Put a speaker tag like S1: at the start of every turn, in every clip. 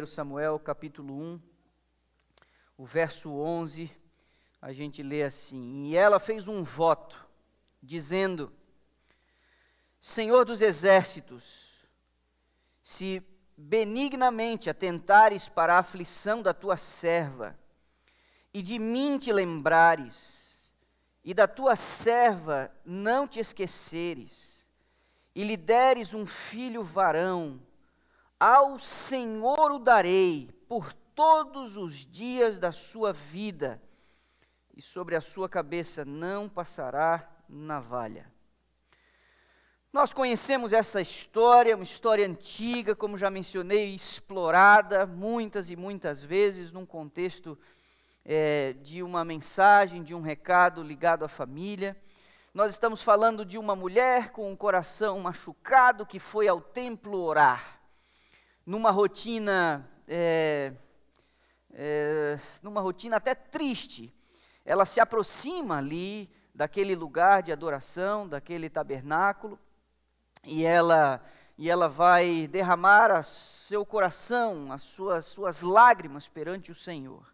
S1: Samuel, capítulo 1, o verso 11, a gente lê assim: E ela fez um voto, dizendo: Senhor dos exércitos, se benignamente atentares para a aflição da tua serva, e de mim te lembrares, e da tua serva não te esqueceres, e lhe deres um filho varão, ao Senhor o darei por todos os dias da sua vida, e sobre a sua cabeça não passará navalha. Nós conhecemos essa história, uma história antiga, como já mencionei, explorada muitas e muitas vezes num contexto de uma mensagem, de um recado ligado à família. Nós estamos falando de uma mulher com um coração machucado que foi ao templo orar, numa rotina até triste. Ela se aproxima ali daquele lugar de adoração, daquele tabernáculo, e ela vai derramar seu coração, as suas lágrimas perante o Senhor.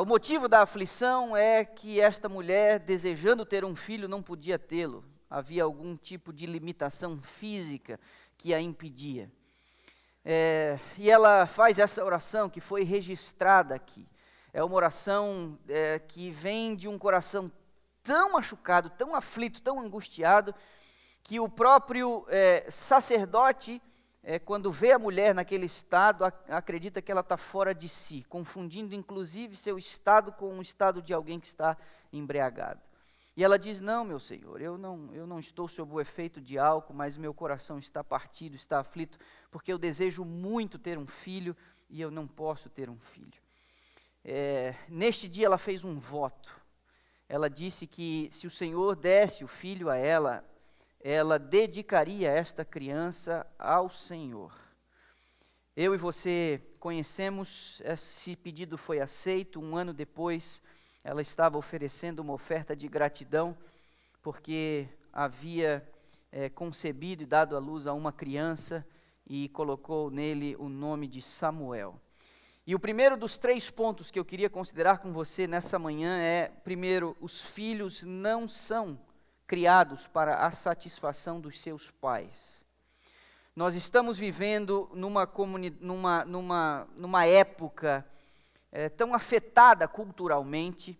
S1: O motivo da aflição é que esta mulher, desejando ter um filho, não podia tê-lo. Havia algum tipo de limitação física que a impedia. E ela faz essa oração que foi registrada aqui. É uma oração que vem de um coração tão machucado, tão aflito, tão angustiado, que o próprio sacerdote, quando vê a mulher naquele estado, acredita que ela está fora de si, confundindo inclusive seu estado com o estado de alguém que está embriagado. E ela diz: não, meu Senhor, eu não estou sob o efeito de álcool, mas meu coração está partido, está aflito, porque eu desejo muito ter um filho e eu não posso ter um filho. Neste dia ela fez um voto. Ela disse que se o Senhor desse o filho a ela dedicaria esta criança ao Senhor. Eu e você conhecemos, esse pedido foi aceito. Um ano depois, ela estava oferecendo uma oferta de gratidão, porque havia concebido e dado à luz a uma criança, e colocou nele o nome de Samuel. E o primeiro dos 3 pontos que eu queria considerar com você nessa manhã é: primeiro, os filhos não são criados para a satisfação dos seus pais. Nós estamos vivendo numa época tão afetada culturalmente,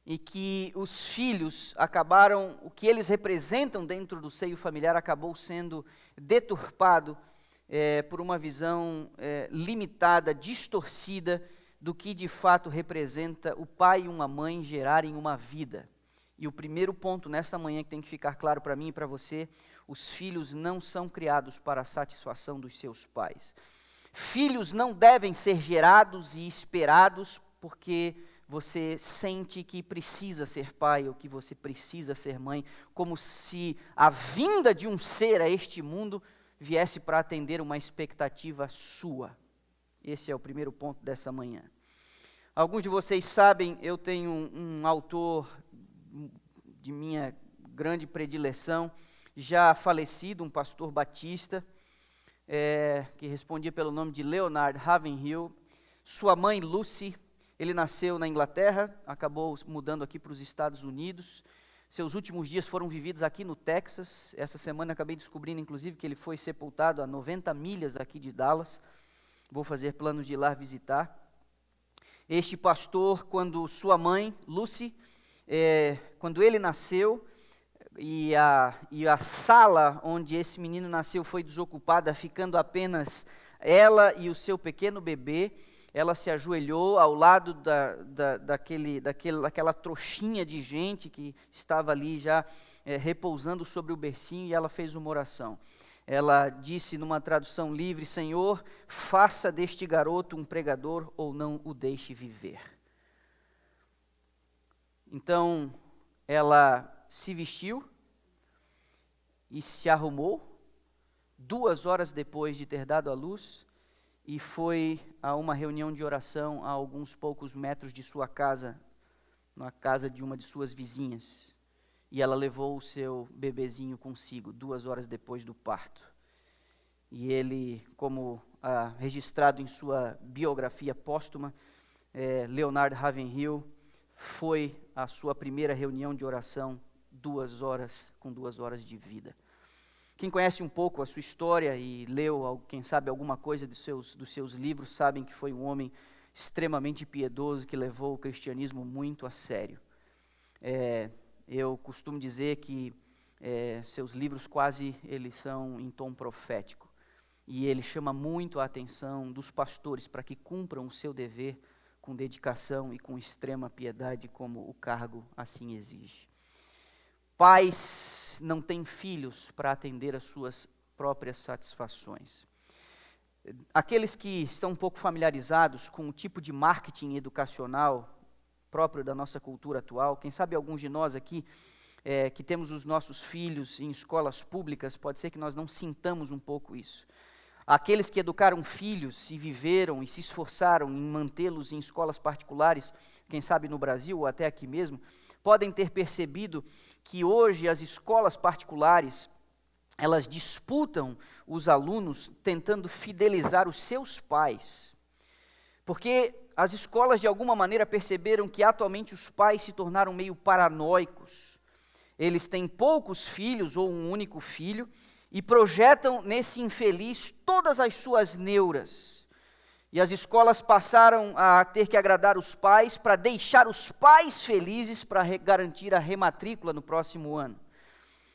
S1: e que os filhos acabaram, o que eles representam dentro do seio familiar acabou sendo deturpado por uma visão limitada, distorcida, do que de fato representa o pai e uma mãe gerarem uma vida. E o primeiro ponto nesta manhã que tem que ficar claro para mim e para você: os filhos não são criados para a satisfação dos seus pais. Filhos não devem ser gerados e esperados porque você sente que precisa ser pai ou que você precisa ser mãe, como se a vinda de um ser a este mundo viesse para atender uma expectativa sua. Esse é o primeiro ponto dessa manhã. Alguns de vocês sabem, eu tenho um autor de minha grande predileção, já falecido, um pastor batista, que respondia pelo nome de Leonard Ravenhill. Sua mãe, Lucy, ele nasceu na Inglaterra, acabou mudando aqui para os Estados Unidos. Seus últimos dias foram vividos aqui no Texas. Essa semana acabei descobrindo, inclusive, que ele foi sepultado a 90 milhas aqui de Dallas. Vou fazer planos de ir lá visitar. Este pastor, quando sua mãe, Lucy, quando ele nasceu, e a sala onde esse menino nasceu foi desocupada, ficando apenas ela e o seu pequeno bebê, ela se ajoelhou ao lado daquela trouxinha de gente que estava ali já repousando sobre o bercinho, e ela fez uma oração. Ela disse numa tradução livre: Senhor, faça deste garoto um pregador ou não o deixe viver. Então, ela se vestiu e se arrumou 2 horas depois de ter dado à luz, e foi a uma reunião de oração a alguns poucos metros de sua casa, na casa de uma de suas vizinhas. E ela levou o seu bebezinho consigo 2 horas depois do parto. E ele, como registrado em sua biografia póstuma, Leonard Ravenhill, foi a sua primeira reunião de oração 2 horas, com 2 horas de vida. Quem conhece um pouco a sua história e leu, quem sabe, alguma coisa dos seus livros, sabem que foi um homem extremamente piedoso, que levou o cristianismo muito a sério. Eu costumo dizer que seus livros quase eles são em tom profético, e ele chama muito a atenção dos pastores para que cumpram o seu dever com dedicação e com extrema piedade, como o cargo assim exige. Pais não têm filhos para atender às suas próprias satisfações. Aqueles que estão um pouco familiarizados com o tipo de marketing educacional próprio da nossa cultura atual, quem sabe alguns de nós aqui que temos os nossos filhos em escolas públicas, pode ser que nós não sintamos um pouco isso. Aqueles que educaram filhos e viveram e se esforçaram em mantê-los em escolas particulares, quem sabe no Brasil ou até aqui mesmo, podem ter percebido que hoje as escolas particulares, elas disputam os alunos tentando fidelizar os seus pais. Porque as escolas de alguma maneira perceberam que atualmente os pais se tornaram meio paranoicos. Eles têm poucos filhos ou um único filho e projetam nesse infeliz todas as suas neuras. E as escolas passaram a ter que agradar os pais para deixar os pais felizes para garantir a rematrícula no próximo ano.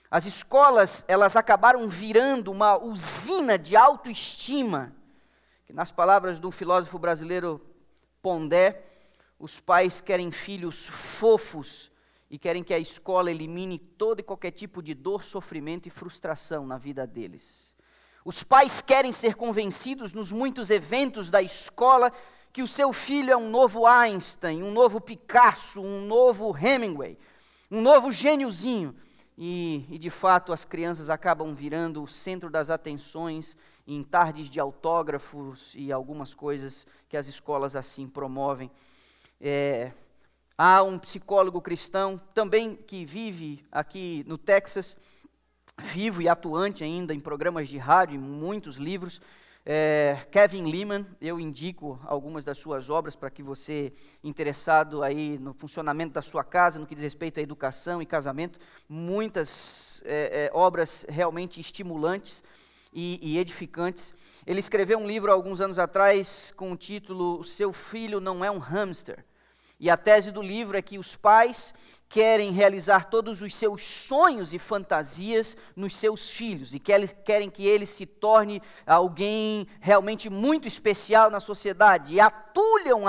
S1: As escolas, elas acabaram virando uma usina de autoestima, que nas palavras do filósofo brasileiro Pondé, os pais querem filhos fofos e querem que a escola elimine todo e qualquer tipo de dor, sofrimento e frustração na vida deles. Os pais querem ser convencidos nos muitos eventos da escola que o seu filho é um novo Einstein, um novo Picasso, um novo Hemingway, um novo gêniozinho. E de fato as crianças acabam virando o centro das atenções em tardes de autógrafos e algumas coisas que as escolas assim promovem. Há um psicólogo cristão também que vive aqui no Texas, vivo e atuante ainda em programas de rádio, em muitos livros, Kevin Leman. Eu indico algumas das suas obras para que você, interessado aí no funcionamento da sua casa, no que diz respeito à educação e casamento, muitas obras realmente estimulantes e edificantes. Ele escreveu um livro há alguns anos atrás com o título "O Seu Filho Não é um Hamster". E a tese do livro é que os pais querem realizar todos os seus sonhos e fantasias nos seus filhos, e que eles querem que ele se torne alguém realmente muito especial na sociedade, e atulham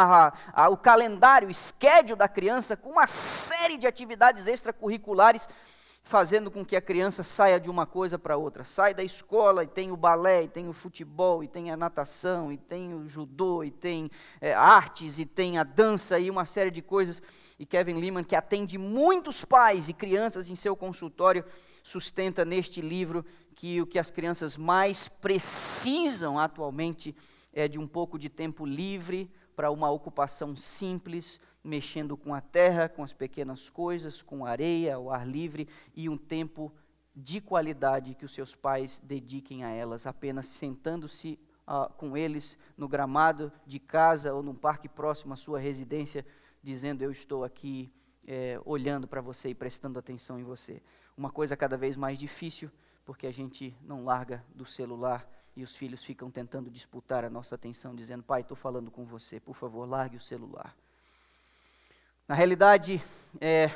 S1: o calendário, o schedule da criança com uma série de atividades extracurriculares, fazendo com que a criança saia de uma coisa para outra. Sai da escola e tem o balé, e tem o futebol, e tem a natação, e tem o judô, e tem artes, e tem a dança, e uma série de coisas. E Kevin Leman, que atende muitos pais e crianças em seu consultório, sustenta neste livro que o que as crianças mais precisam atualmente é de um pouco de tempo livre para uma ocupação simples, mexendo com a terra, com as pequenas coisas, com a areia, o ar livre, e um tempo de qualidade que os seus pais dediquem a elas, apenas sentando-se com eles no gramado de casa ou num parque próximo à sua residência, dizendo: eu estou aqui olhando para você e prestando atenção em você. Uma coisa cada vez mais difícil, porque a gente não larga do celular e os filhos ficam tentando disputar a nossa atenção, dizendo: pai, estou falando com você, por favor, largue o celular. Na realidade,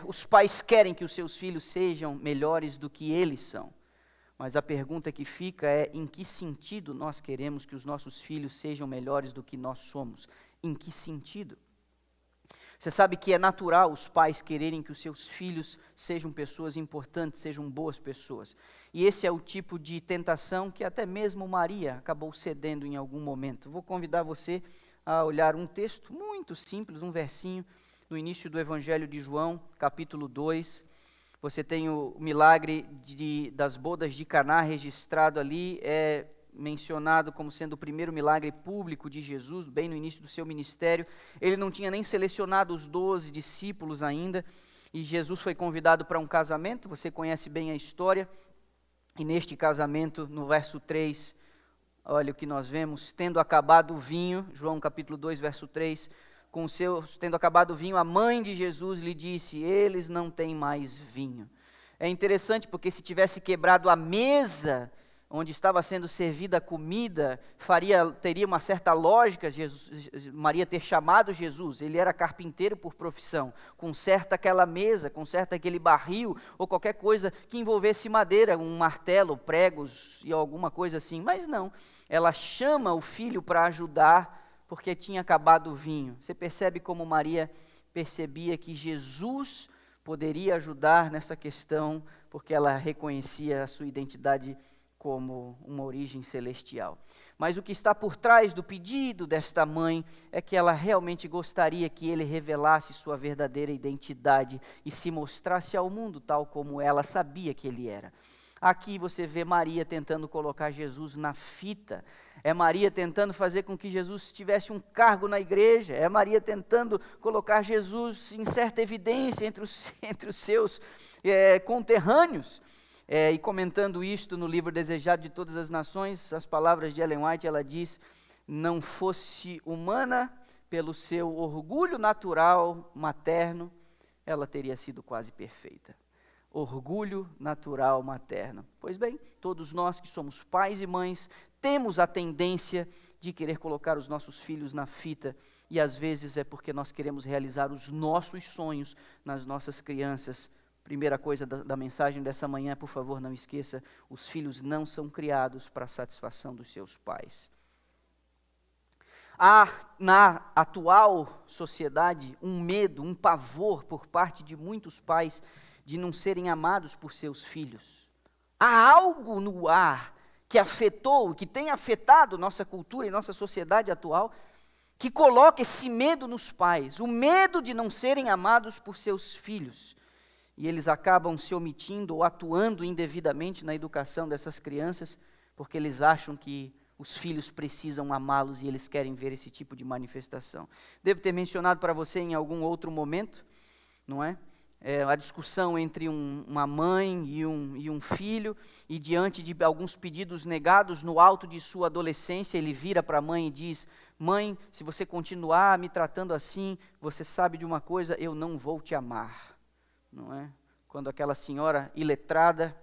S1: os pais querem que os seus filhos sejam melhores do que eles são. Mas a pergunta que fica é: em que sentido nós queremos que os nossos filhos sejam melhores do que nós somos? Em que sentido? Você sabe que é natural os pais quererem que os seus filhos sejam pessoas importantes, sejam boas pessoas. E esse é o tipo de tentação que até mesmo Maria acabou cedendo em algum momento. Vou convidar você a olhar um texto muito simples, um versinho, no início do Evangelho de João, capítulo 2, você tem o milagre das bodas de Caná registrado ali, mencionado como sendo o primeiro milagre público de Jesus, bem no início do seu ministério. Ele não tinha nem selecionado os 12 discípulos ainda, e Jesus foi convidado para um casamento, você conhece bem a história, e neste casamento, no verso 3, olha o que nós vemos, tendo acabado o vinho, João capítulo 2, verso 3, tendo acabado o vinho, a mãe de Jesus lhe disse, eles não têm mais vinho. É interessante porque se tivesse quebrado a mesa onde estava sendo servida a comida, teria uma certa lógica Maria ter chamado Jesus. Ele era carpinteiro por profissão, conserta aquela mesa, conserta aquele barril, ou qualquer coisa que envolvesse madeira, um martelo, pregos e alguma coisa assim. Mas não, ela chama o filho para ajudar, porque tinha acabado o vinho. Você percebe como Maria percebia que Jesus poderia ajudar nessa questão, porque ela reconhecia a sua identidade como uma origem celestial. Mas o que está por trás do pedido desta mãe é que ela realmente gostaria que ele revelasse sua verdadeira identidade e se mostrasse ao mundo tal como ela sabia que ele era. Aqui você vê Maria tentando colocar Jesus na fita, é Maria tentando fazer com que Jesus tivesse um cargo na igreja, é Maria tentando colocar Jesus em certa evidência entre os seus conterrâneos. E comentando isto no livro Desejado de Todas as Nações, as palavras de Ellen White, ela diz, não fosse humana pelo seu orgulho natural materno, ela teria sido quase perfeita. Orgulho natural materno. Pois bem, todos nós que somos pais e mães, temos a tendência de querer colocar os nossos filhos na fita, e às vezes é porque nós queremos realizar os nossos sonhos nas nossas crianças. Primeira coisa da mensagem dessa manhã, por favor, não esqueça, os filhos não são criados para a satisfação dos seus pais. Há na atual sociedade um medo, um pavor por parte de muitos pais de não serem amados por seus filhos. Há algo no ar que afetou, que tem afetado nossa cultura e nossa sociedade atual, que coloca esse medo nos pais, o medo de não serem amados por seus filhos. E eles acabam se omitindo ou atuando indevidamente na educação dessas crianças, porque eles acham que os filhos precisam amá-los e eles querem ver esse tipo de manifestação. Devo ter mencionado para você em algum outro momento, não é? A discussão entre uma mãe e um filho, e diante de alguns pedidos negados no alto de sua adolescência, ele vira para a mãe e diz, mãe, se você continuar me tratando assim, você sabe de uma coisa, eu não vou te amar. Não é? Quando aquela senhora iletrada,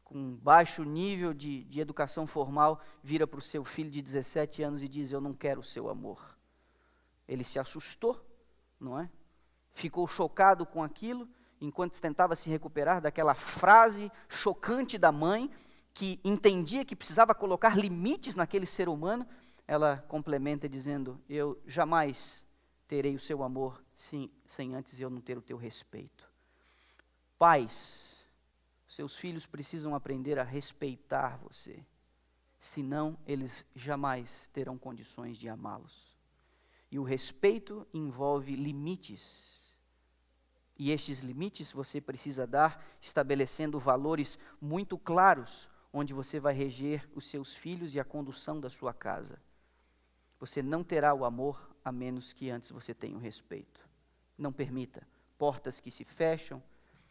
S1: com baixo nível de educação formal, vira para o seu filho de 17 anos e diz, eu não quero o seu amor. Ele se assustou, não é? Ficou chocado com aquilo, enquanto tentava se recuperar daquela frase chocante da mãe, que entendia que precisava colocar limites naquele ser humano. Ela complementa dizendo, eu jamais terei o seu amor sem antes eu não ter o teu respeito. Pais, seus filhos precisam aprender a respeitar você, senão eles jamais terão condições de amá-los. E o respeito envolve limites, e estes limites você precisa dar estabelecendo valores muito claros, onde você vai reger os seus filhos e a condução da sua casa. Você não terá o amor a menos que antes você tenha o respeito. Não permita portas que se fecham.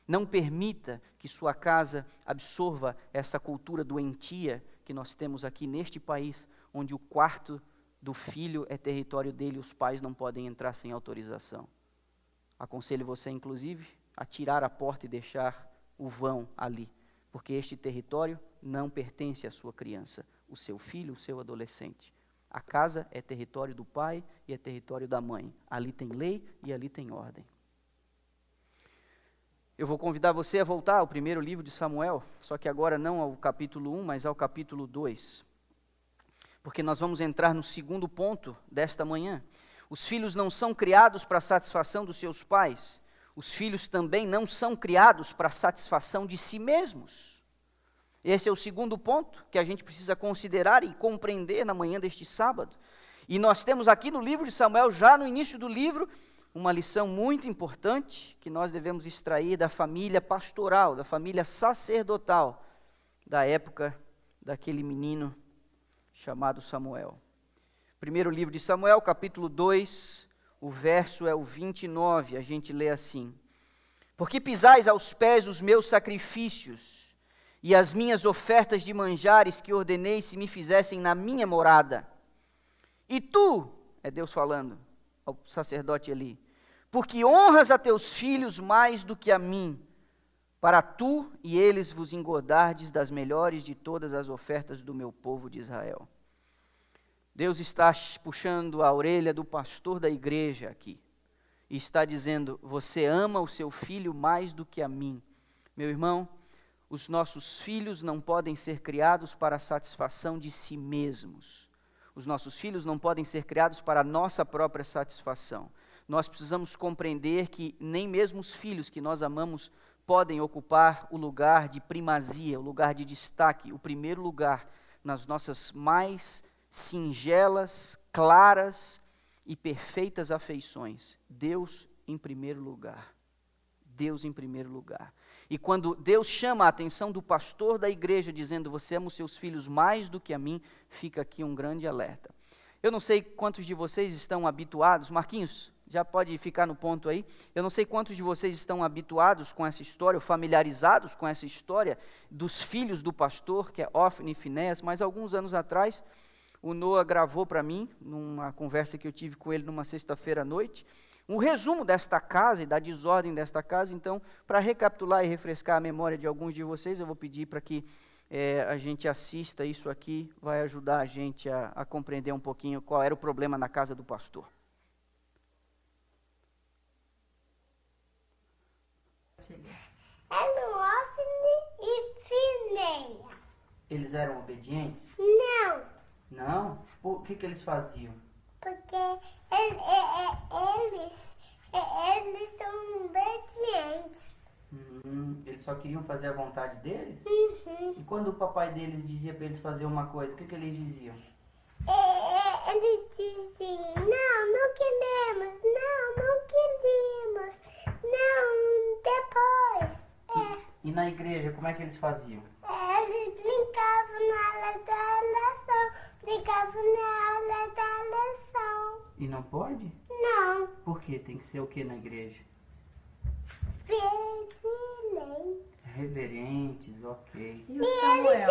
S1: Não permita que sua casa absorva essa cultura doentia que nós temos aqui neste país, onde o quarto do filho é território dele e os pais não podem entrar sem autorização. Aconselho você, inclusive, a tirar a porta e deixar o vão ali, porque este território não pertence à sua criança, o seu filho, o seu adolescente. A casa é território do pai e é território da mãe. Ali tem lei e ali tem ordem. Eu vou convidar você a voltar ao primeiro livro de Samuel, só que agora não ao capítulo 1, mas ao capítulo 2. Porque nós vamos entrar no segundo ponto desta manhã. Os filhos não são criados para a satisfação dos seus pais. Os filhos também não são criados para a satisfação de si mesmos. Esse é o segundo ponto que a gente precisa considerar e compreender na manhã deste sábado. E nós temos aqui no livro de Samuel, já no início do livro, uma lição muito importante que nós devemos extrair da família pastoral, da família sacerdotal, da época daquele menino chamado Samuel. Primeiro livro de Samuel, capítulo 2, o verso é o 29, a gente lê assim: Porque pisais aos pés os meus sacrifícios, e as minhas ofertas de manjares que ordenei se me fizessem na minha morada. E tu, é Deus falando ao sacerdote Eli, porque honras a teus filhos mais do que a mim, para tu e eles vos engordardes das melhores de todas as ofertas do meu povo de Israel. Deus está puxando a orelha do pastor da igreja aqui, e está dizendo, você ama o seu filho mais do que a mim. Meu irmão, os nossos filhos não podem ser criados para a satisfação de si mesmos. Os nossos filhos não podem ser criados para a nossa própria satisfação. Nós precisamos compreender que nem mesmo os filhos que nós amamos podem ocupar o lugar de primazia, o lugar de destaque, o primeiro lugar nas nossas mais singelas, claras e perfeitas afeições. Deus em primeiro lugar. Deus em primeiro lugar. E quando Deus chama a atenção do pastor da igreja, dizendo, você ama os seus filhos mais do que a mim, fica aqui um grande alerta. Eu não sei quantos de vocês estão habituados, Marquinhos, já pode ficar no ponto aí, eu não sei quantos de vocês estão habituados com essa história, ou familiarizados com essa história dos filhos do pastor, que é Ofni e Finéias, mas alguns anos atrás, o Noah gravou para mim, numa conversa que eu tive com ele numa sexta-feira à noite, um resumo desta casa e da desordem desta casa. Então, para recapitular e refrescar a memória de alguns de vocês, eu vou pedir para que a gente assista isso aqui, vai ajudar a gente a compreender um pouquinho qual era o problema na casa do pastor.
S2: Eram Ofni e Finéias.
S1: Eles eram obedientes?
S2: Não,
S1: Não? O que eles faziam?
S2: porque eles são obedientes.
S1: Eles só queriam fazer a vontade deles?
S2: Uhum.
S1: E quando o papai deles dizia para eles fazer uma coisa, o que eles diziam?
S2: Eles diziam, não queremos, não queremos, não, depois.
S1: E na igreja, como é que eles faziam?
S2: Eles brincavam na aula da lição, brincavam na aula da lição.
S1: E não pode?
S2: Não,
S1: Por quê? Tem que ser o que na igreja?
S2: vigilante.
S1: Reverentes, ok.
S3: E o Samuel?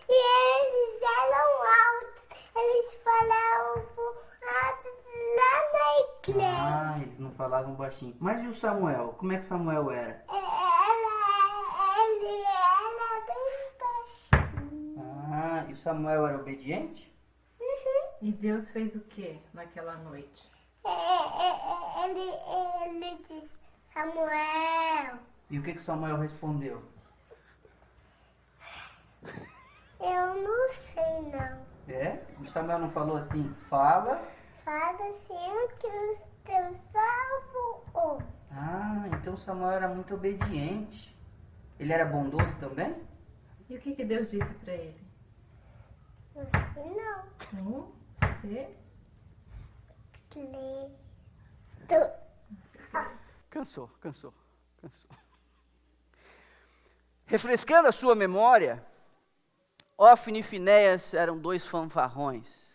S2: Eles eram altos, eles falavam altos lá na igreja.
S1: Eles não falavam baixinho. Mas e o Samuel? Como é que Samuel era?
S2: Ele era bem baixinho.
S1: E o Samuel era obediente?
S3: E Deus fez o que naquela noite?
S2: Ele disse, Samuel,
S1: E o que Samuel respondeu?
S2: eu não sei não.
S1: O Samuel não falou assim, fala.
S2: Fala assim o que os teus salvos ouvem.
S1: Então Samuel era muito obediente. Ele era bondoso também?
S3: E o que Deus disse para ele?
S2: Não sei não.
S3: Você
S1: Cansou. Refrescando a sua memória, Ofni e Finéias eram dois fanfarrões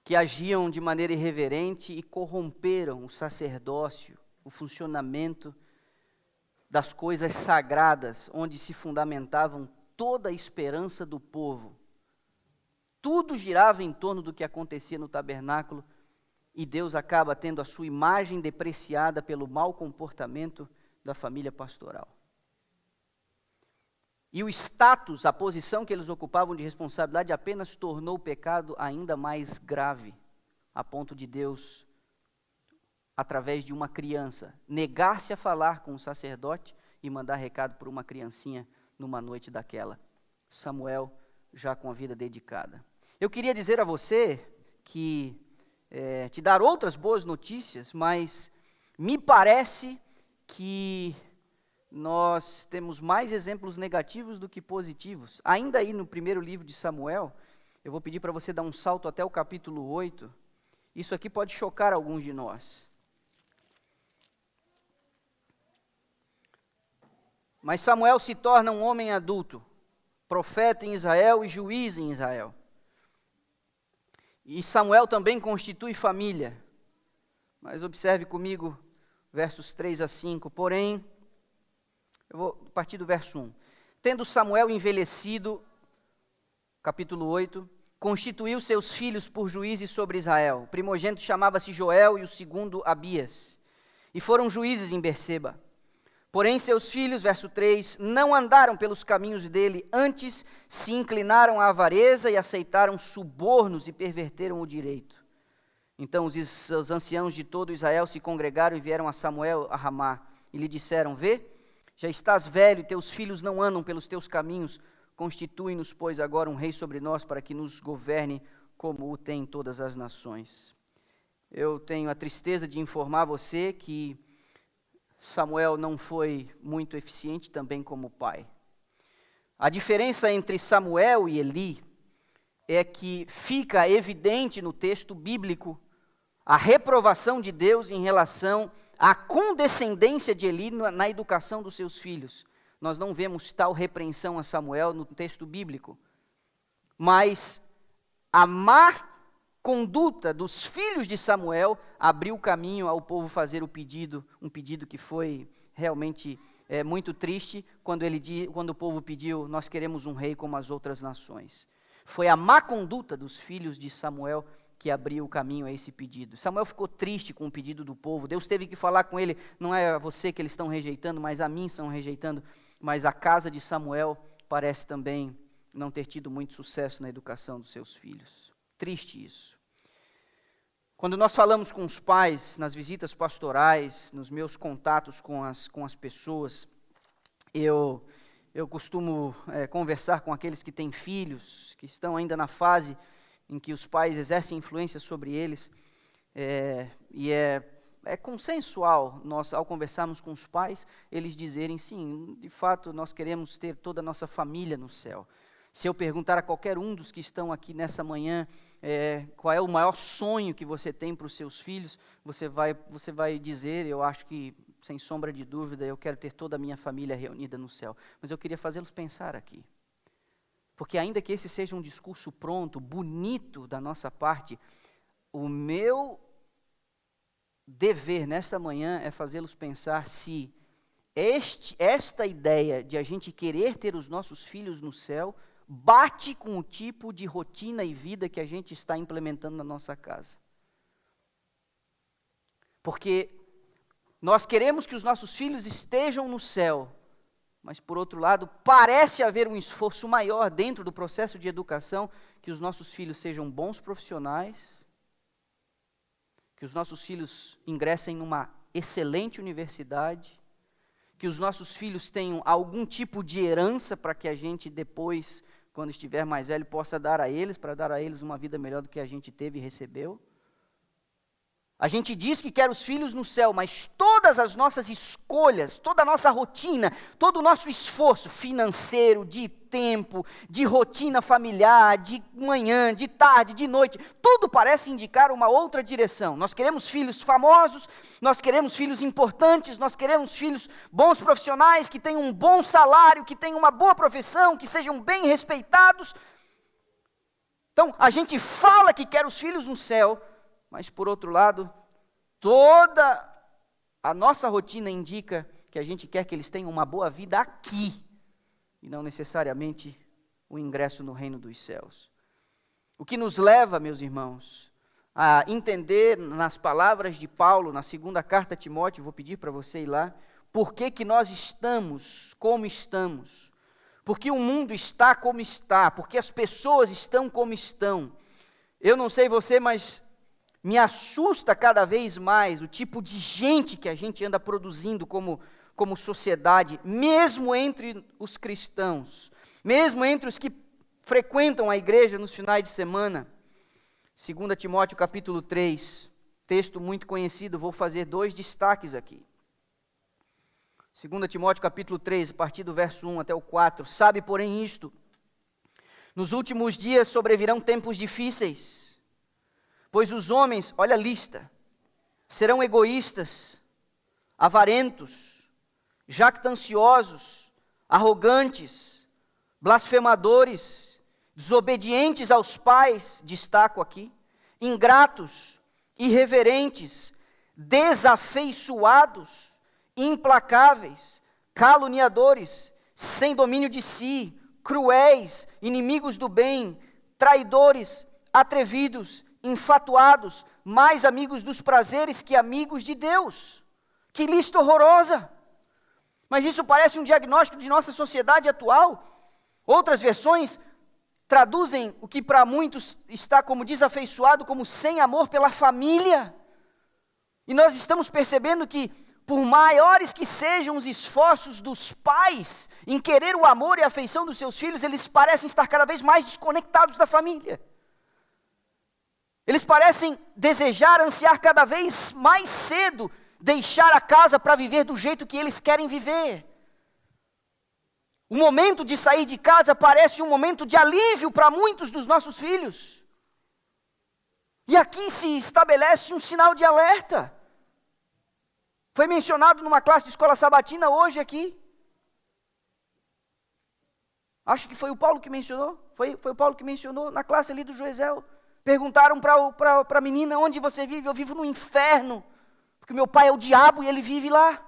S1: que agiam de maneira irreverente e corromperam o sacerdócio, o funcionamento das coisas sagradas, onde se fundamentavam toda a esperança do povo. Tudo girava em torno do que acontecia no tabernáculo, e Deus acaba tendo a sua imagem depreciada pelo mau comportamento da família pastoral. E o status, a posição que eles ocupavam de responsabilidade apenas tornou o pecado ainda mais grave, a ponto de Deus, através de uma criança, negar-se a falar com o sacerdote e mandar recado por uma criancinha numa noite daquela. Samuel já com a vida dedicada. Eu queria dizer a você que, te dar outras boas notícias, mas me parece que nós temos mais exemplos negativos do que positivos. Ainda aí no primeiro livro de Samuel, eu vou pedir para você dar um salto até o capítulo 8. Isso aqui pode chocar alguns de nós. Mas Samuel se torna um homem adulto, profeta em Israel e juiz em Israel. E Samuel também constitui família. Mas observe comigo versos 3 a 5. Porém, eu vou partir do verso 1. tendo Samuel envelhecido, capítulo 8, constituiu seus filhos por juízes sobre Israel. O primogênito chamava-se Joel e o segundo Abias. E foram juízes em Berseba. Porém seus filhos, verso 3, não andaram pelos caminhos dele, antes se inclinaram à avareza e aceitaram subornos e perverteram o direito. Então os anciãos de todo Israel se congregaram e vieram a Samuel a Ramá. E lhe disseram, vê, já estás velho e teus filhos não andam pelos teus caminhos. Constitui-nos, pois, agora um rei sobre nós, para que nos governe como o tem todas as nações. Eu tenho a tristeza de informar você que Samuel não foi muito eficiente também como pai. A diferença entre Samuel e Eli é que fica evidente no texto bíblico a reprovação de Deus em relação à condescendência de Eli na educação dos seus filhos. Nós não vemos tal repreensão a Samuel no texto bíblico, mas a má conduta dos filhos de Samuel abriu caminho ao povo fazer o pedido, um pedido que foi realmente muito triste, quando o povo pediu, nós queremos um rei como as outras nações. Foi a má conduta dos filhos de Samuel que abriu o caminho a esse pedido. Samuel ficou triste com o pedido do povo, Deus teve que falar com ele, não é a você que eles estão rejeitando, mas a mim estão rejeitando. Mas a casa de Samuel parece também não ter tido muito sucesso na educação dos seus filhos. Triste isso. Quando nós falamos com os pais, nas visitas pastorais, nos meus contatos com as pessoas, eu costumo conversar com aqueles que têm filhos, que estão ainda na fase em que os pais exercem influência sobre eles, e é consensual, nós, ao conversarmos com os pais, eles dizerem, sim, de fato, nós queremos ter toda a nossa família no céu. Se eu perguntar a qualquer um dos que estão aqui nessa manhã, qual é o maior sonho que você tem para os seus filhos, você vai dizer, eu acho que, sem sombra de dúvida, eu quero ter toda a minha família reunida no céu. Mas eu queria fazê-los pensar aqui. Porque ainda que esse seja um discurso pronto, bonito da nossa parte, o meu dever nesta manhã é fazê-los pensar se esta ideia de a gente querer ter os nossos filhos no céu bate com o tipo de rotina e vida que a gente está implementando na nossa casa. Porque nós queremos que os nossos filhos estejam no céu, mas, por outro lado, parece haver um esforço maior dentro do processo de educação, que os nossos filhos sejam bons profissionais, que os nossos filhos ingressem numa excelente universidade, que os nossos filhos tenham algum tipo de herança para que a gente depois, quando estiver mais velho, possa dar a eles, para dar a eles uma vida melhor do que a gente teve e recebeu. A gente diz que quer os filhos no céu, mas todas as nossas escolhas, toda a nossa rotina, todo o nosso esforço financeiro, de tempo, de rotina familiar, de manhã, de tarde, de noite, tudo parece indicar uma outra direção. Nós queremos filhos famosos, nós queremos filhos importantes, nós queremos filhos bons profissionais, que tenham um bom salário, que tenham uma boa profissão, que sejam bem respeitados. Então, a gente fala que quer os filhos no céu, mas, por outro lado, toda a nossa rotina indica que a gente quer que eles tenham uma boa vida aqui, e não necessariamente o ingresso no reino dos céus. O que nos leva, meus irmãos, a entender nas palavras de Paulo, na segunda carta a Timóteo, vou pedir para você ir lá, por que nós estamos como estamos, porque o mundo está como está, porque as pessoas estão como estão. Eu não sei você, mas me assusta cada vez mais o tipo de gente que a gente anda produzindo como sociedade, mesmo entre os cristãos, mesmo entre os que frequentam a igreja nos finais de semana. 2 Timóteo capítulo 3, texto muito conhecido, vou fazer 2 destaques aqui. 2 Timóteo capítulo 3, a partir do verso 1 até o 4, sabe, porém, isto, nos últimos dias sobrevirão tempos difíceis, pois os homens, olha a lista, serão egoístas, avarentos, jactanciosos, arrogantes, blasfemadores, desobedientes aos pais, destaco aqui, ingratos, irreverentes, desafeiçoados, implacáveis, caluniadores, sem domínio de si, cruéis, inimigos do bem, traidores, atrevidos, infatuados, mais amigos dos prazeres que amigos de Deus. Que lista horrorosa! Mas isso parece um diagnóstico de nossa sociedade atual. Outras versões traduzem o que para muitos está como desafeiçoado, como sem amor pela família. E nós estamos percebendo que, por maiores que sejam os esforços dos pais em querer o amor e a afeição dos seus filhos, eles parecem estar cada vez mais desconectados da família. Eles parecem desejar, ansiar cada vez mais cedo deixar a casa para viver do jeito que eles querem viver. O momento de sair de casa parece um momento de alívio para muitos dos nossos filhos. E aqui se estabelece um sinal de alerta. Foi mencionado numa classe de escola sabatina hoje aqui. Acho que foi o Paulo que mencionou. Foi o Paulo que mencionou na classe ali do Joesel. Perguntaram para a menina: onde você vive? Eu vivo no inferno, porque meu pai é o diabo e ele vive lá.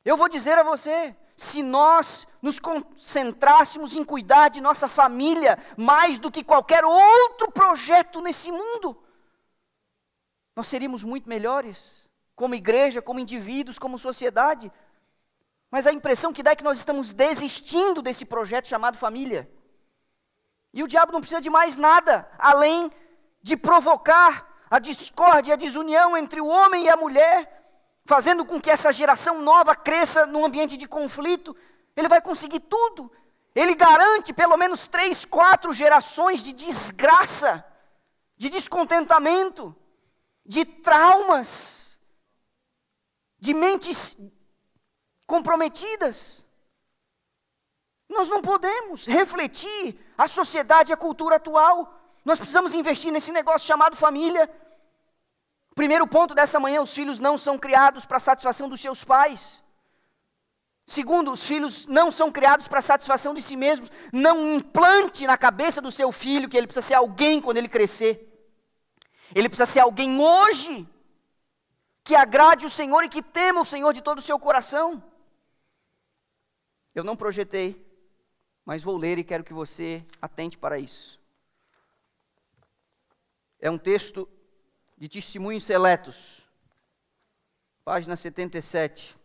S1: Eu vou dizer a você, se nós nos concentrássemos em cuidar de nossa família mais do que qualquer outro projeto nesse mundo, nós seríamos muito melhores, como igreja, como indivíduos, como sociedade. Mas a impressão que dá é que nós estamos desistindo desse projeto chamado família. E o diabo não precisa de mais nada, além de provocar a discórdia, a desunião entre o homem e a mulher, fazendo com que essa geração nova cresça num ambiente de conflito. Ele vai conseguir tudo. Ele garante pelo menos 3, 4 gerações de desgraça, de descontentamento, de traumas, de mentes comprometidas. Nós não podemos refletir a sociedade e a cultura atual. Nós precisamos investir nesse negócio chamado família. Primeiro ponto dessa manhã: os filhos não são criados para a satisfação dos seus pais. Segundo, os filhos não são criados para a satisfação de si mesmos. Não implante na cabeça do seu filho que ele precisa ser alguém quando ele crescer. Ele precisa ser alguém hoje que agrade o Senhor e que tema o Senhor de todo o seu coração. Eu não projetei, mas vou ler e quero que você atente para isso. É um texto de Testemunhos Seletos, página 77.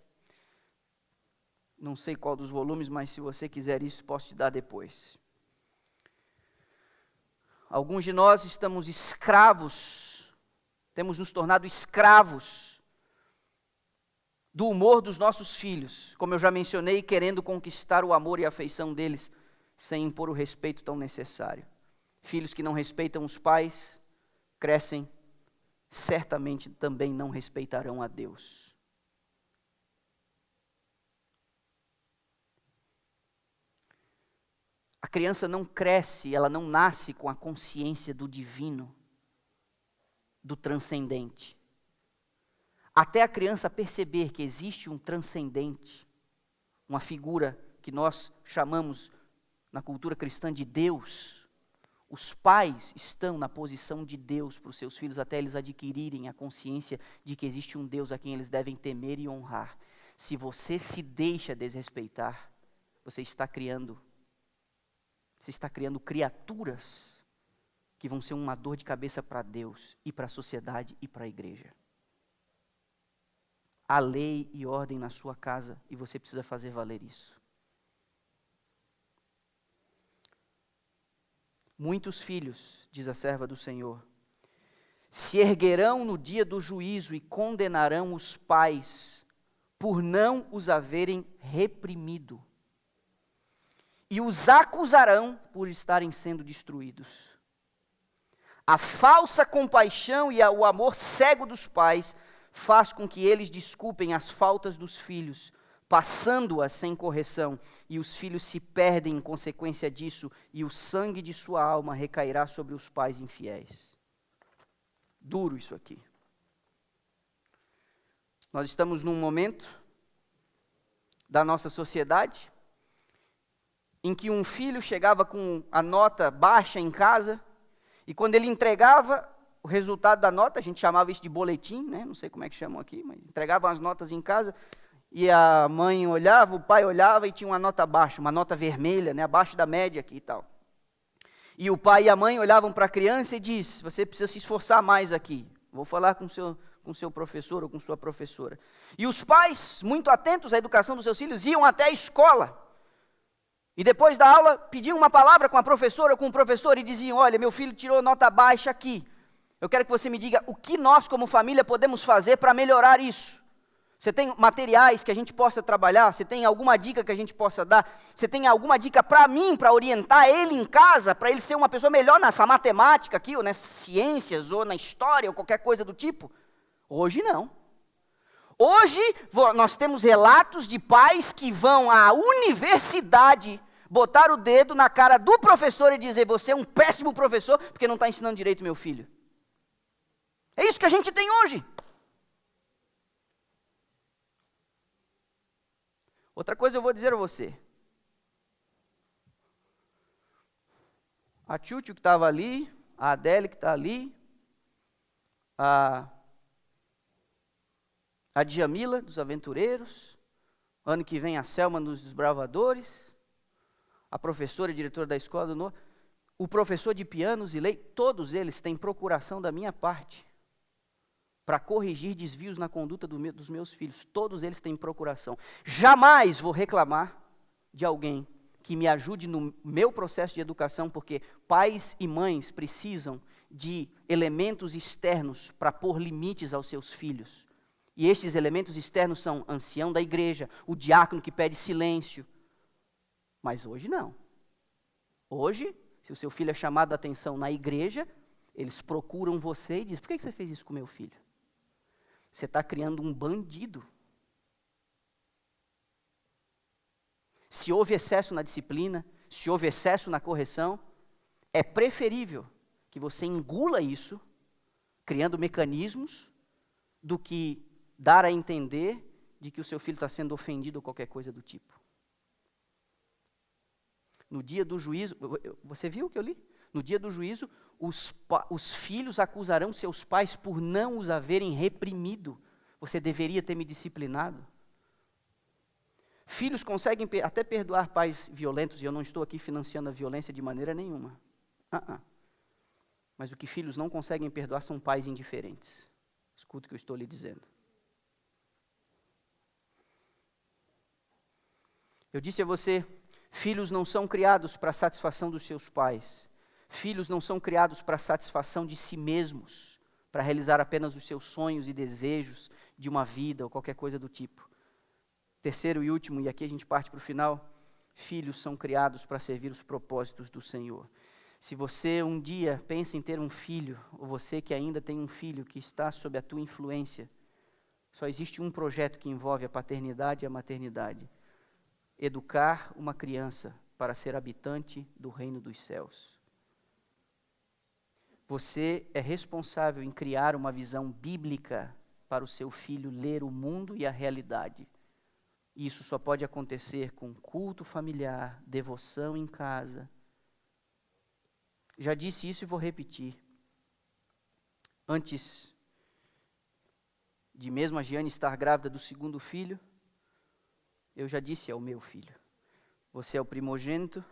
S1: Não sei qual dos volumes, mas se você quiser isso, posso te dar depois. Alguns de nós estamos escravos, temos nos tornado escravos do humor dos nossos filhos, como eu já mencionei, querendo conquistar o amor e a afeição deles, sem impor o respeito tão necessário. Filhos que não respeitam os pais, crescem, certamente também não respeitarão a Deus. A criança não cresce, ela não nasce com a consciência do divino, do transcendente. Até a criança perceber que existe um transcendente, uma figura que nós chamamos na cultura cristã de Deus, os pais estão na posição de Deus para os seus filhos até eles adquirirem a consciência de que existe um Deus a quem eles devem temer e honrar. Se você se deixa desrespeitar, você está criando criaturas que vão ser uma dor de cabeça para Deus e para a sociedade e para a igreja. Há lei e ordem na sua casa e você precisa fazer valer isso. Muitos filhos, diz a serva do Senhor, se erguerão no dia do juízo e condenarão os pais por não os haverem reprimido. E os acusarão por estarem sendo destruídos. A falsa compaixão e o amor cego dos pais faz com que eles desculpem as faltas dos filhos, passando-as sem correção, e os filhos se perdem em consequência disso, e o sangue de sua alma recairá sobre os pais infiéis. Duro isso aqui. Nós estamos num momento da nossa sociedade em que um filho chegava com a nota baixa em casa, e quando ele entregava o resultado da nota, a gente chamava isso de boletim, né? Não sei como é que chamam aqui, mas entregavam as notas em casa, e a mãe olhava, o pai olhava e tinha uma nota baixa, uma nota vermelha, né? Abaixo da média aqui e tal. E o pai e a mãe olhavam para a criança e diz: você precisa se esforçar mais aqui. Vou falar com seu professor ou com sua professora. E os pais, muito atentos à educação dos seus filhos, iam até a escola. E depois da aula, pediam uma palavra com a professora ou com o professor e diziam: olha, meu filho tirou nota baixa aqui. Eu quero que você me diga o que nós, como família, podemos fazer para melhorar isso. Você tem materiais que a gente possa trabalhar? Você tem alguma dica que a gente possa dar? Você tem alguma dica para mim, para orientar ele em casa, para ele ser uma pessoa melhor nessa matemática aqui, ou nessas ciências, ou na história, ou qualquer coisa do tipo? Hoje não. Hoje nós temos relatos de pais que vão à universidade botar o dedo na cara do professor e dizer: você é um péssimo professor porque não está ensinando direito meu filho. É isso que a gente tem hoje. Outra coisa eu vou dizer a você. A Tchutchu que estava ali, a Adele que está ali, a Djamila dos Aventureiros, ano que vem a Selma dos Desbravadores, a professora e diretora da escola do Noah, o professor de piano, Zilei, todos eles têm procuração da minha parte para corrigir desvios na conduta dos meus filhos. Todos eles têm procuração. Jamais vou reclamar de alguém que me ajude no meu processo de educação, porque pais e mães precisam de elementos externos para pôr limites aos seus filhos. E estes elementos externos são ancião da igreja, o diácono que pede silêncio. Mas hoje não. Hoje, se o seu filho é chamado a atenção na igreja, eles procuram você e dizem: por que você fez isso com meu filho? Você está criando um bandido. Se houve excesso na disciplina, se houve excesso na correção, é preferível que você engula isso, criando mecanismos, do que dar a entender de que o seu filho está sendo ofendido ou qualquer coisa do tipo. No dia do juízo, você viu o que eu li? No dia do juízo, os filhos acusarão seus pais por não os haverem reprimido. Você deveria ter me disciplinado. Filhos conseguem até perdoar pais violentos, e eu não estou aqui financiando a violência de maneira nenhuma. Mas o que filhos não conseguem perdoar são pais indiferentes. Escuta o que eu estou lhe dizendo. Eu disse a você, filhos não são criados para a satisfação dos seus pais. Filhos não são criados para a satisfação de si mesmos, para realizar apenas os seus sonhos e desejos de uma vida ou qualquer coisa do tipo. Terceiro e último, e aqui a gente parte para o final, filhos são criados para servir os propósitos do Senhor. Se você um dia pensa em ter um filho, ou você que ainda tem um filho que está sob a tua influência, só existe um projeto que envolve a paternidade e a maternidade: educar uma criança para ser habitante do reino dos céus. Você é responsável em criar uma visão bíblica para o seu filho ler o mundo e a realidade. Isso só pode acontecer com culto familiar, devoção em casa. Já disse isso e vou repetir. Antes de mesmo a Giane estar grávida do segundo filho, eu já disse ao meu filho: você é o primogênito,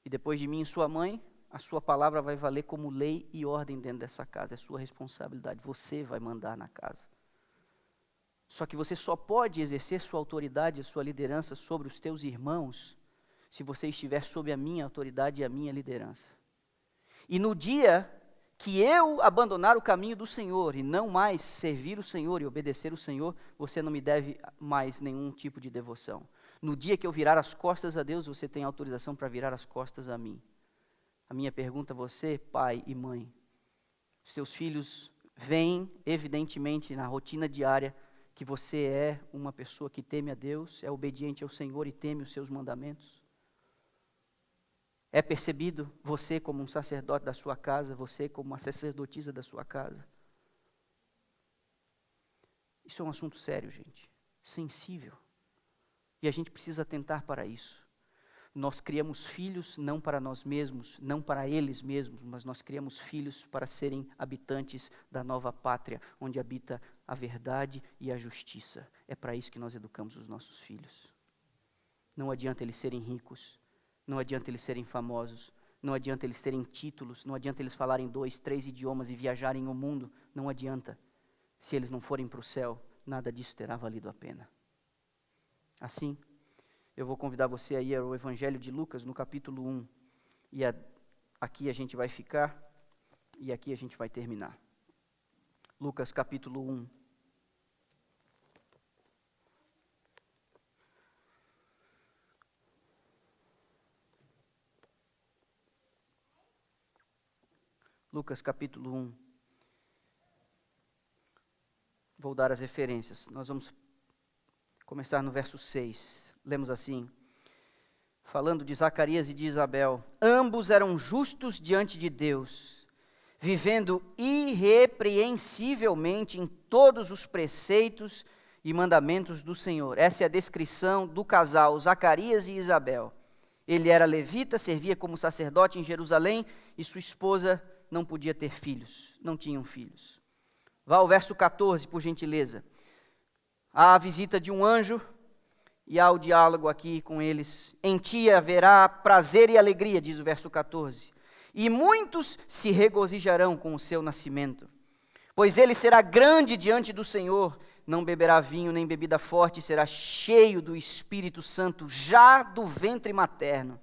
S1: e depois de mim e sua mãe, a sua palavra vai valer como lei e ordem dentro dessa casa. É sua responsabilidade, você vai mandar na casa. Só que você só pode exercer sua autoridade, a sua liderança sobre os teus irmãos, se você estiver sob a minha autoridade e a minha liderança. E no dia que eu abandonar o caminho do Senhor e não mais servir o Senhor e obedecer o Senhor, você não me deve mais nenhum tipo de devoção. No dia que eu virar as costas a Deus, você tem autorização para virar as costas a mim. A minha pergunta a você, pai e mãe: os teus filhos veem evidentemente na rotina diária que você é uma pessoa que teme a Deus, é obediente ao Senhor e teme os seus mandamentos? É percebido você como um sacerdote da sua casa, você como uma sacerdotisa da sua casa? Isso é um assunto sério, gente, sensível. E a gente precisa atentar para isso. Nós criamos filhos não para nós mesmos, não para eles mesmos, mas nós criamos filhos para serem habitantes da nova pátria, onde habita a verdade e a justiça. É para isso que nós educamos os nossos filhos. Não adianta eles serem ricos, não adianta eles serem famosos, não adianta eles terem títulos, não adianta eles falarem 2, 3 idiomas e viajarem o mundo, não adianta. Se eles não forem para o céu, nada disso terá valido a pena. Assim, eu vou convidar você a ir ao Evangelho de Lucas, no capítulo 1. E aqui a gente vai ficar, e aqui a gente vai terminar. Lucas, capítulo 1. Lucas, capítulo 1. Vou dar as referências. Nós vamos começar no verso 6. Lemos assim: falando de Zacarias e de Isabel, ambos eram justos diante de Deus, vivendo irrepreensivelmente em todos os preceitos e mandamentos do Senhor. Essa é a descrição do casal Zacarias e Isabel. Ele era levita, servia como sacerdote em Jerusalém e sua esposa não podia ter filhos, não tinham filhos. Vá ao verso 14, por gentileza. Há a visita de um anjo e há o diálogo aqui com eles. Em ti haverá prazer e alegria, diz o verso 14. E muitos se regozijarão com o seu nascimento. Pois ele será grande diante do Senhor, não beberá vinho nem bebida forte, será cheio do Espírito Santo já do ventre materno.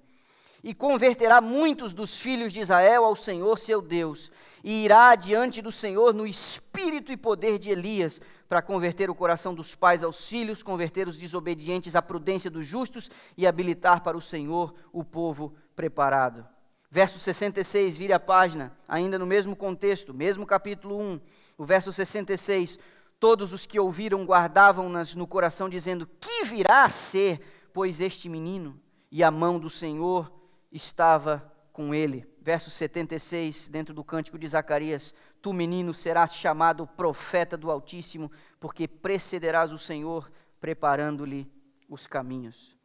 S1: E converterá muitos dos filhos de Israel ao Senhor seu Deus, e irá diante do Senhor no espírito e poder de Elias, para converter o coração dos pais aos filhos, converter os desobedientes à prudência dos justos e habilitar para o Senhor o povo preparado. Verso 66, vire a página, ainda no mesmo contexto, mesmo capítulo 1, o verso 66, todos os que ouviram guardavam-nas no coração, dizendo, que virá a ser, pois este menino? E a mão do Senhor estava com ele. Verso 76, dentro do cântico de Zacarias, tu, menino, serás chamado profeta do Altíssimo, porque precederás o Senhor, preparando-lhe os caminhos.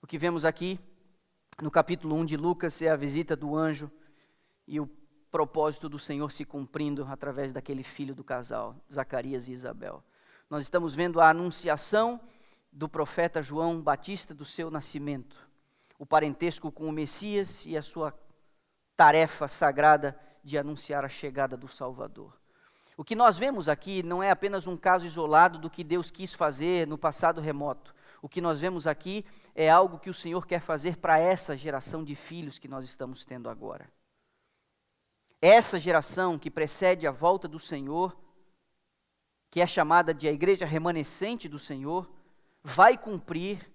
S1: O que vemos aqui, no capítulo 1 de Lucas, é a visita do anjo e o propósito do Senhor se cumprindo através daquele filho do casal, Zacarias e Isabel. Nós estamos vendo a anunciação do profeta João Batista do seu nascimento, o parentesco com o Messias e a sua tarefa sagrada de anunciar a chegada do Salvador. O que nós vemos aqui não é apenas um caso isolado do que Deus quis fazer no passado remoto. O que nós vemos aqui é algo que o Senhor quer fazer para essa geração de filhos que nós estamos tendo agora. Essa geração que precede a volta do Senhor, que é chamada de a igreja remanescente do Senhor, vai cumprir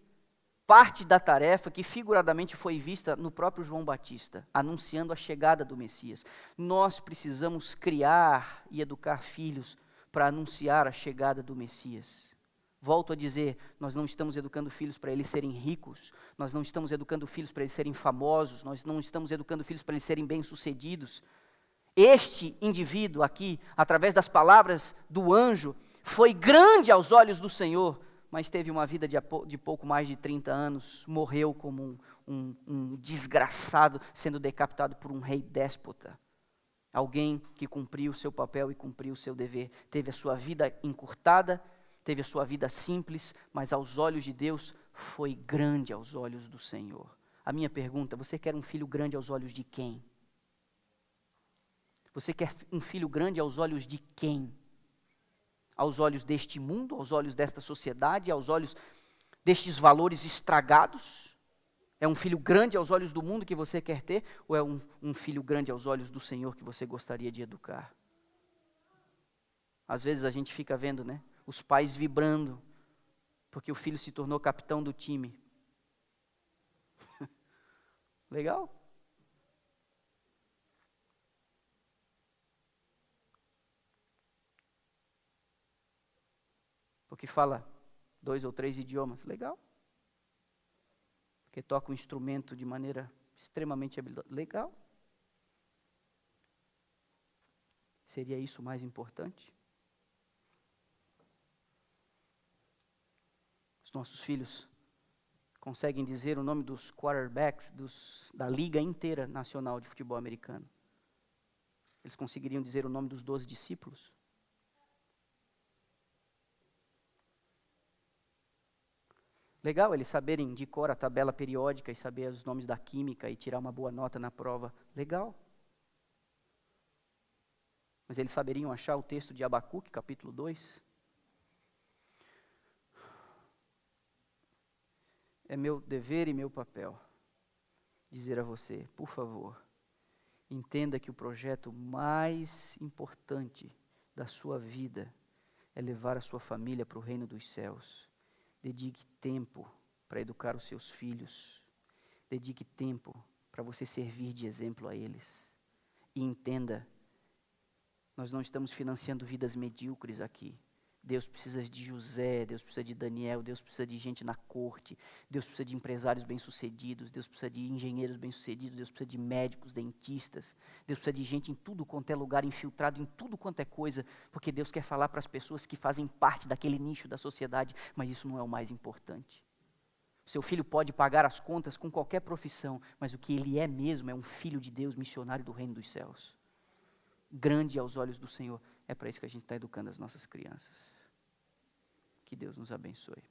S1: parte da tarefa que figuradamente foi vista no próprio João Batista, anunciando a chegada do Messias. Nós precisamos criar e educar filhos para anunciar a chegada do Messias. Volto a dizer, nós não estamos educando filhos para eles serem ricos, nós não estamos educando filhos para eles serem famosos, nós não estamos educando filhos para eles serem bem-sucedidos. Este indivíduo aqui, através das palavras do anjo, foi grande aos olhos do Senhor, mas teve uma vida de pouco mais de 30 anos, morreu como um desgraçado, sendo decapitado por um rei déspota. Alguém que cumpriu o seu papel e cumpriu o seu dever, teve a sua vida encurtada, teve a sua vida simples, mas aos olhos de Deus foi grande aos olhos do Senhor. A minha pergunta, você quer um filho grande aos olhos de quem? Você quer um filho grande aos olhos de quem? Aos olhos deste mundo, aos olhos desta sociedade, aos olhos destes valores estragados? É um filho grande aos olhos do mundo que você quer ter? Ou é um filho grande aos olhos do Senhor que você gostaria de educar? Às vezes a gente fica vendo, né? Os pais vibrando, porque o filho se tornou capitão do time. Legal? Porque fala 2 ou 3 idiomas, legal. Porque toca um instrumento de maneira extremamente habilidosa, legal. Seria isso o mais importante? Os nossos filhos conseguem dizer o nome dos quarterbacks da liga inteira nacional de futebol americano? Eles conseguiriam dizer o nome dos 12 discípulos? Legal eles saberem de cor a tabela periódica e saber os nomes da química e tirar uma boa nota na prova. Legal. Mas eles saberiam achar o texto de Abacuque, capítulo 2? É meu dever e meu papel dizer a você, por favor, entenda que o projeto mais importante da sua vida é levar a sua família para o reino dos céus. Dedique tempo para educar os seus filhos. Dedique tempo para você servir de exemplo a eles. E entenda, nós não estamos financiando vidas medíocres aqui. Deus precisa de José, Deus precisa de Daniel, Deus precisa de gente na corte, Deus precisa de empresários bem-sucedidos, Deus precisa de engenheiros bem-sucedidos, Deus precisa de médicos, dentistas, Deus precisa de gente em tudo quanto é lugar, infiltrado em tudo quanto é coisa, porque Deus quer falar para as pessoas que fazem parte daquele nicho da sociedade, mas isso não é o mais importante. Seu filho pode pagar as contas com qualquer profissão, mas o que ele é mesmo é um filho de Deus, missionário do reino dos céus. Grande aos olhos do Senhor. É para isso que a gente está educando as nossas crianças. Que Deus nos abençoe.